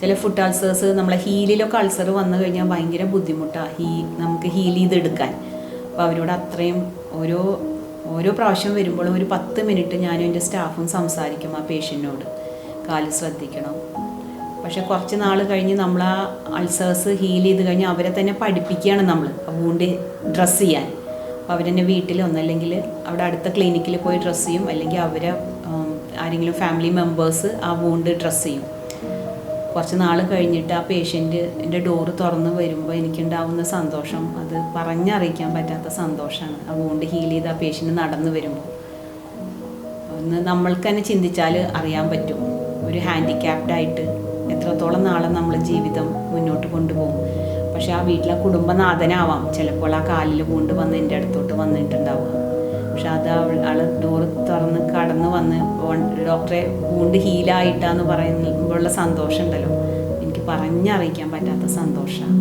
ചില food ulcers നമ്മളെ ഹീലിലൊക്കെ ulcer വന്നു കഴിഞ്ഞാൽ ഭയങ്കര ബുദ്ധിമുട്ടാണ് നമുക്ക് ഹീൽ ചെയ്തെടുക്കാൻ. അപ്പോൾ അവരോട് അത്രയും ഓരോ പ്രാവശ്യം വരുമ്പോഴും ഒരു 10 മിനിറ്റ് ഞാനും എൻ്റെ സ്റ്റാഫും സംസാരിക്കും ആ പേഷ്യൻറ്റിനോട്, കാല് ശ്രദ്ധിക്കണം. പക്ഷെ കുറച്ച് നാൾ കഴിഞ്ഞ് നമ്മൾ ആ അൾസേഴ്സ് ഹീൽ ചെയ്ത് കഴിഞ്ഞാൽ അവരെ തന്നെ പഠിപ്പിക്കുകയാണ് നമ്മൾ ആ വൂണ്ട് ഡ്രസ്സ് ചെയ്യാൻ. അപ്പോൾ അവരെന്നെ വീട്ടിൽ ഒന്നല്ലെങ്കിൽ അവിടെ അടുത്ത ക്ലിനിക്കിൽ പോയി ഡ്രസ്സ് ചെയ്യും, അല്ലെങ്കിൽ അവരെ ആരെങ്കിലും ഫാമിലി മെമ്പേഴ്സ് ആ വൂണ്ട് ഡ്രസ്സ് ചെയ്യും. കുറച്ച് നാൾ കഴിഞ്ഞിട്ട് ആ പേഷ്യൻറ്റിൻ്റെ ഡോറ് തുറന്ന് വരുമ്പോൾ എനിക്കുണ്ടാവുന്ന സന്തോഷം അത് പറഞ്ഞറിയിക്കാൻ പറ്റാത്ത സന്തോഷമാണ്. ആ വൂണ്ട് ഹീൽ ചെയ്ത് ആ പേഷ്യൻറ്റ് നടന്നു വരുമ്പോൾ ഒന്ന് നമ്മൾക്ക് തന്നെ ചിന്തിച്ചാൽ അറിയാൻ പറ്റും, ഒരു ഹാൻഡിക്യാപ്ഡായിട്ട് എത്രത്തോളം നാളെ നമ്മൾ ജീവിതം മുന്നോട്ട് കൊണ്ടുപോകും. പക്ഷെ ആ വീട്ടിലെ കുടുംബനാഥനാവാം ചിലപ്പോൾ ആ കാലിൽ വൂണ്ട് വന്ന് എൻ്റെ അടുത്തോട്ട് വന്നിട്ടുണ്ടാവുക. പക്ഷെ അത് ആൾ ഡോറ് തുറന്ന് കടന്ന് വന്ന് ഡോക്ടറെ വൂണ്ട് ഹീലായിട്ടാന്ന് പറയുമ്പോഴുള്ള സന്തോഷം ഉണ്ടല്ലോ, എനിക്ക് പറഞ്ഞറിയിക്കാൻ പറ്റാത്ത സന്തോഷമാണ്.